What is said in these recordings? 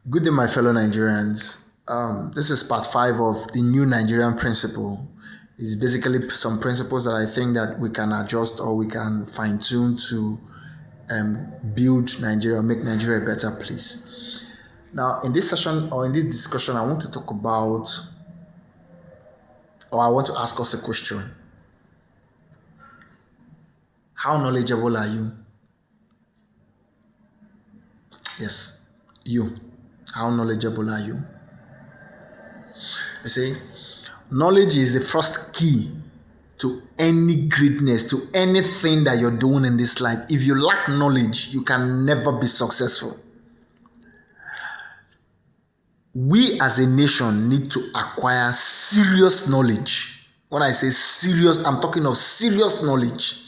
Good day, my fellow Nigerians. This is part five of the new Nigerian principle. It's basically some principles that I think that we can adjust or we can fine tune to build Nigeria, make Nigeria a better place. Now, in this session or in this discussion, I want to talk about, or I want to ask us a question. How knowledgeable are you? Yes, you. How knowledgeable are you? You see, knowledge is the first key to any greatness, to anything that you're doing in this life. If you lack knowledge, you can never be successful. We as a nation need to acquire serious knowledge. When I say serious, I'm talking of serious knowledge.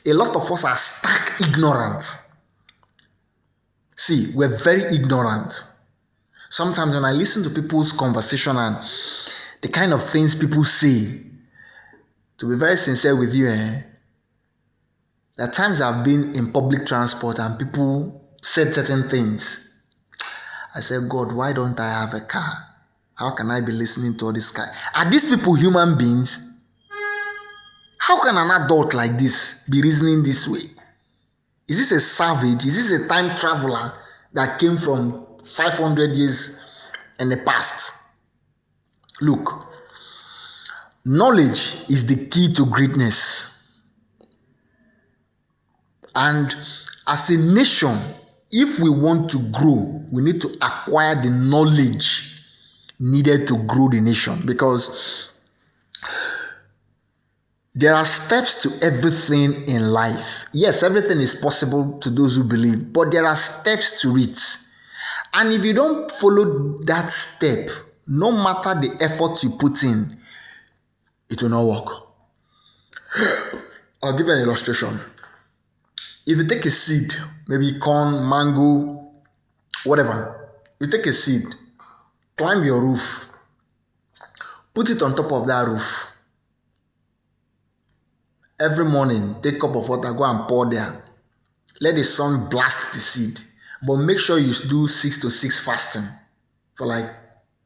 A lot of us are stark ignorant. See, we're very ignorant. Sometimes when I listen to people's conversation and the kind of things people say, to be very sincere with you, there are times I've been in public transport and people said certain things. I said, God, why don't I have a car? How can I be listening to all this guy? Are these people human beings? How can an adult like this be reasoning this way? Is this a savage? Is this a time traveler that came from 500 years in the past? Look, knowledge is the key to greatness. And as a nation, if we want to grow, we need to acquire the knowledge needed to grow the nation, because there are steps to everything in life. Yes, everything is possible to those who believe, but there are steps to it. And if you don't follow that step, no matter the effort you put in, it will not work. I'll give you an illustration. If you take a seed, maybe corn, mango, whatever, you take a seed, climb your roof, put it on top of that roof. Every morning, take a cup of water, go and pour there. Let the sun blast the seed. But make sure you do 6 to 6 fasting for like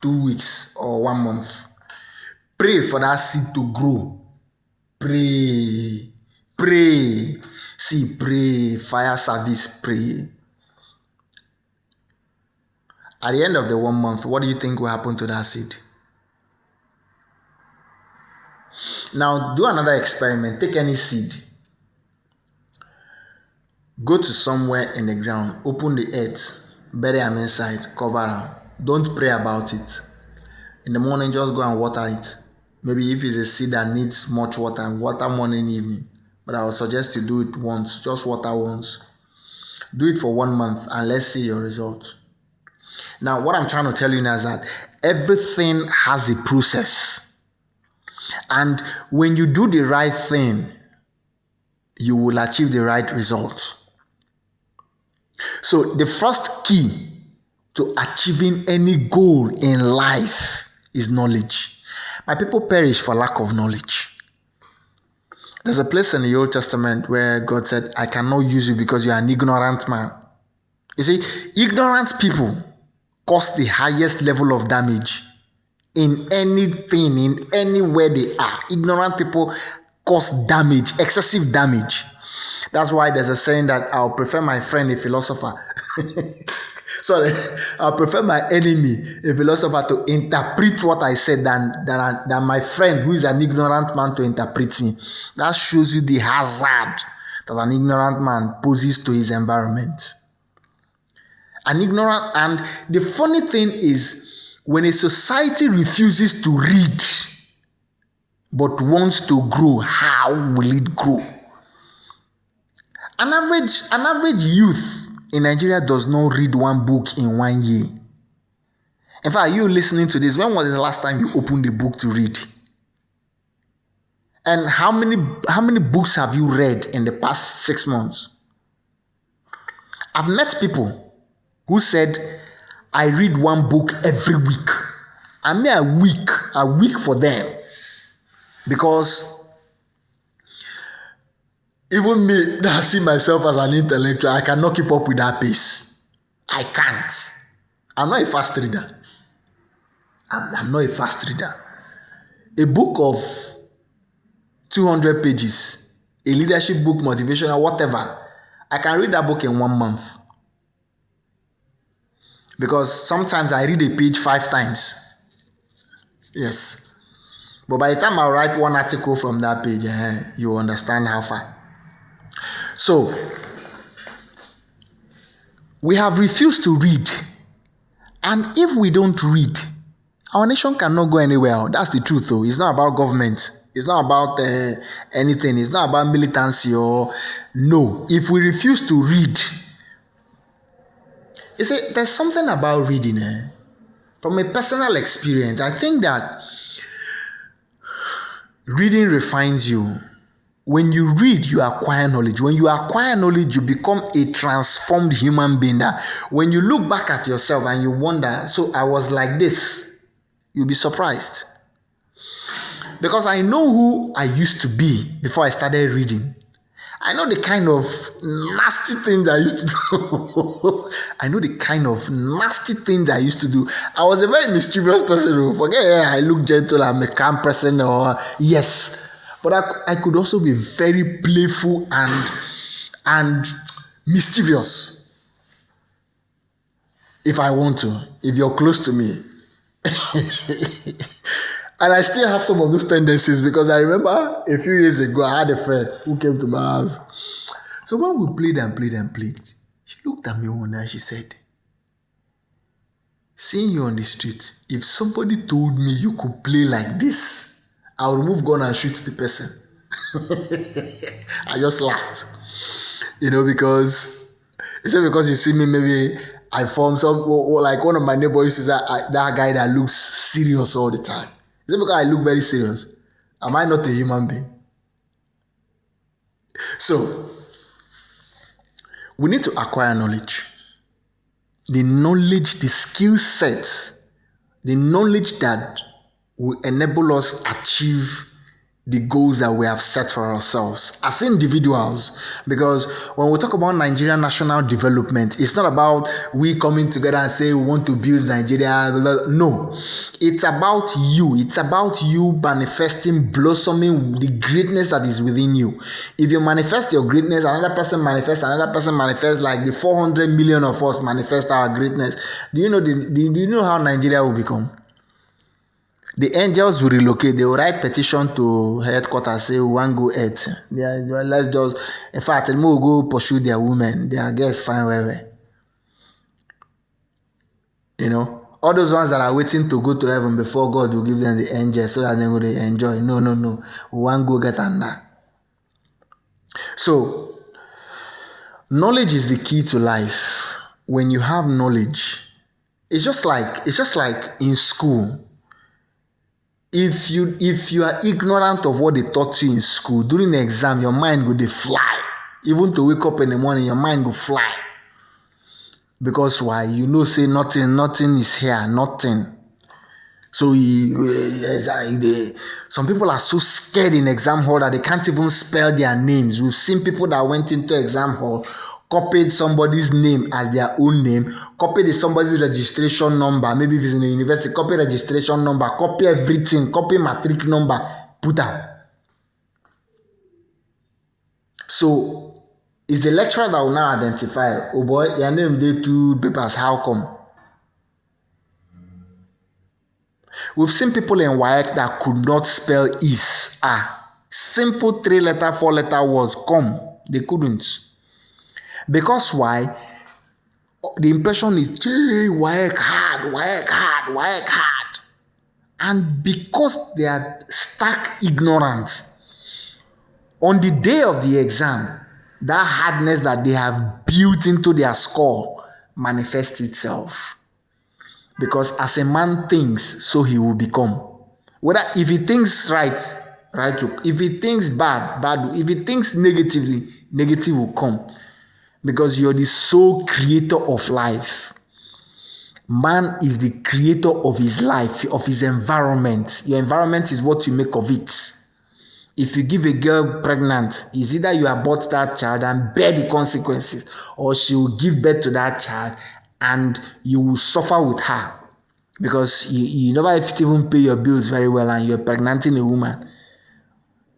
2 weeks or 1 month. Pray for that seed to grow. Pray. See, pray. Fire service, pray. At the end of the 1 month, what do you think will happen to that seed? Now, do another experiment. Take any seed. Go to somewhere in the ground, open the earth, bury them inside, cover them. Don't pray about it. In the morning, just go and water it. Maybe if it's a seed that needs much water, water morning, evening. But I would suggest you do it once, just water once. Do it for 1 month and let's see your results. Now, what I'm trying to tell you now is that everything has a process. And when you do the right thing, you will achieve the right results. So the first key to achieving any goal in life is knowledge. My people perish for lack of knowledge. There's a place in the Old Testament where God said, I cannot use you because you are an ignorant man. You see, ignorant people cause the highest level of damage in anything, in anywhere they are. Ignorant people cause damage, excessive damage. That's why there's a saying that I'll prefer my friend a philosopher. Sorry, I'll prefer my enemy, a philosopher, to interpret what I said than my friend who is an ignorant man to interpret me. That shows you the hazard that an ignorant man poses to his environment. And the funny thing is, when a society refuses to read but wants to grow, how will it grow? An average youth in Nigeria does not read 1 book in 1 year. In fact, you listening to this, when was the last time you opened a book to read? And how many books have you read in the past 6 months? I've met people who said, I read 1 book every week. I mean a week for them. Because even me, that I see myself as an intellectual, I cannot keep up with that pace. I can't. I'm not a fast reader. I'm not a fast reader. A book of 200 pages, a leadership book, motivational, whatever, I can read that book in 1 month. Because sometimes I read a page 5 times. Yes. But by the time I write one article from that page, you understand how far. So, we have refused to read. And if we don't read, our nation cannot go anywhere. That's the truth, though. It's not about government. It's not about anything. It's not about militancy or no. If we refuse to read, you see, there's something about reading. From a personal experience, I think that reading refines you. When you read, you acquire knowledge. When you acquire knowledge, you become a transformed human being. That when you look back at yourself and you wonder, so I was like this, you'll be surprised. Because I know who I used to be before I started reading. I know the kind of nasty things I used to do. I know the kind of nasty things I used to do. I was a very mischievous person. Forget I look gentle, I'm a calm person, or yes. But I could also be very playful and mischievous. If I want to, if you're close to me. And I still have some of those tendencies because I remember a few years ago, I had a friend who came to my house. So when we played and played and played, she looked at me one day and she said, seeing you on the street, if somebody told me you could play like this, I'll remove gun and shoot the person. I just laughed. Because it's not because you see me, maybe I form some, or like one of my neighbors is that guy that looks serious all the time. Is it because I look very serious? Am I not a human being? So, we need to acquire knowledge. The knowledge, the skill set, the knowledge that will enable us achieve the goals that we have set for ourselves as individuals. Because when we talk about Nigerian national development, it's not about we coming together and say we want to build Nigeria. No, it's about you. It's about you manifesting, blossoming the greatness that is within you. If you manifest your greatness, another person manifests, like the 400 million of us manifest our greatness. Do you know how Nigeria will become? The angels will relocate. They will write petition to headquarters, say we want go earth. Let's just, in fact, we will go pursue their women. Their girls fine where. All those ones that are waiting to go to heaven before God will give them the angels so that they will enjoy. No. We want go get under. So, knowledge is the key to life. When you have knowledge, it's just like in school. If you are ignorant of what they taught you in school, during the exam, your mind will fly. Even to wake up in the morning, your mind will fly. Because why? Say nothing is here, nothing. So some people are so scared in exam hall that they can't even spell their names. We've seen people that went into exam hall, copied somebody's name as their own name, copied somebody's registration number, maybe if it's in the university, copy registration number, copy everything, copy matric number, put out. So it's the lecturer that will now identify, oh boy, your name did 2 papers, how come? We've seen people in WAEC that could not spell is. Simple 3-letter, 4-letter words, come. They couldn't. Because why? The impression is, WAEC hard. And because they are stark ignorant, on the day of the exam, that hardness that they have built into their score manifests itself. Because as a man thinks, so he will become. Whether if he thinks right. If he thinks bad. If he thinks negatively, negative will come. Because you're the sole creator of life. Man is the creator of his life, of his environment. Your environment is what you make of it. If you give a girl pregnant, it's either you abort that child and bear the consequences, or she will give birth to that child and you will suffer with her because you never even pay your bills very well and you're pregnanting a woman.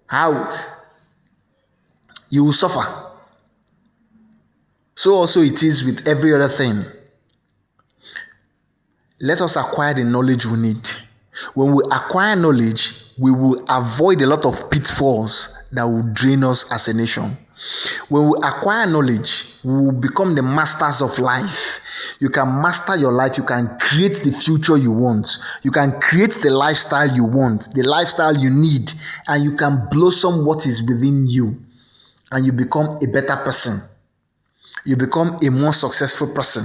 How you will suffer. So also it is with every other thing. Let us acquire the knowledge we need. When we acquire knowledge, we will avoid a lot of pitfalls that will drain us as a nation. When we acquire knowledge, we will become the masters of life. You can master your life. You can create the future you want. You can create the lifestyle you want, the lifestyle you need, and you can blossom what is within you. And you become a better person. You become a more successful person.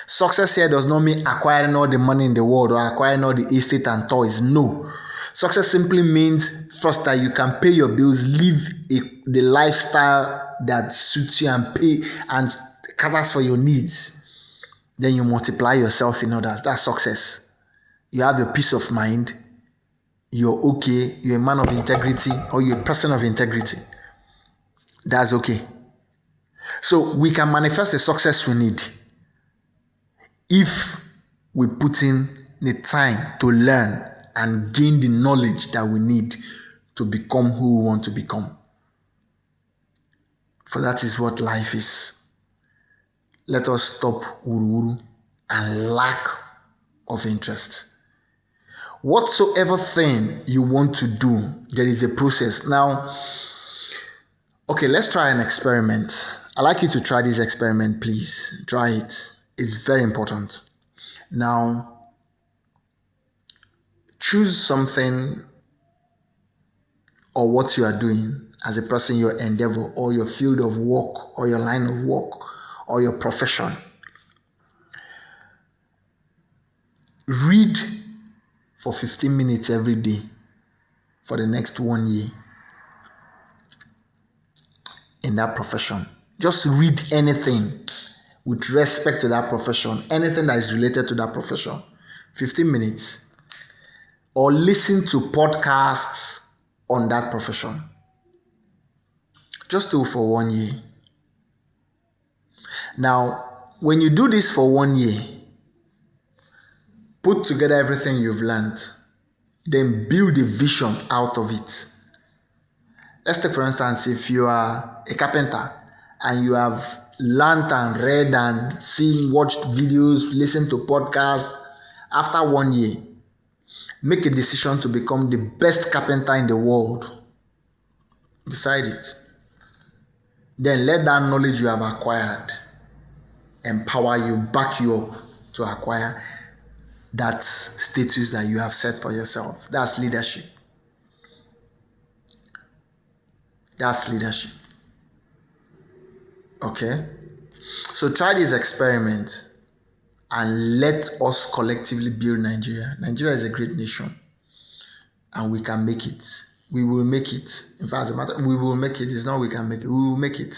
Success here does not mean acquiring all the money in the world or acquiring all the estate and toys. No. Success simply means first that you can pay your bills, live the lifestyle that suits you and pay and caters for your needs. Then you multiply yourself in others. That's success. You have a peace of mind. You're okay. You're a man of integrity or you're a person of integrity. That's okay. So we can manifest the success we need if we put in the time to learn and gain the knowledge that we need to become who we want to become. For that is what life is. Let us stop wuru and lack of interest. Whatsoever thing you want to do, there is a process. Now, okay, let's try an experiment. I'd like you to try this experiment, please. Try it. It's very important. Now, choose something or what you are doing as a person, your endeavor or your field of work or your line of work or your profession. Read for 15 minutes every day for the next 1 year in that profession. Just read anything with respect to that profession, anything that is related to that profession, 15 minutes. Or listen to podcasts on that profession. Just do it for 1 year. Now, when you do this for 1 year, put together everything you've learned, then build a vision out of it. Let's take, for instance, if you are a carpenter and you have learned and read and seen, watched videos, listened to podcasts, after 1 year, make a decision to become the best carpenter in the world. Decide it. Then let that knowledge you have acquired empower you, back you up to acquire that status that you have set for yourself. That's leadership. That's leadership. Okay? So try this experiment and let us collectively build Nigeria. Nigeria is a great nation and we can make it. We will make it. In fact, we will make it. It's not we can make it. We will make it.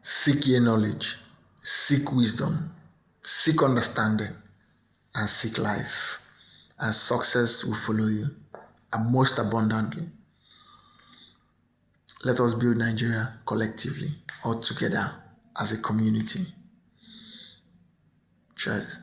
Seek ye knowledge, seek wisdom, seek understanding, and seek life. And success will follow you most abundantly. Let us build Nigeria collectively, all together as a community. Cheers.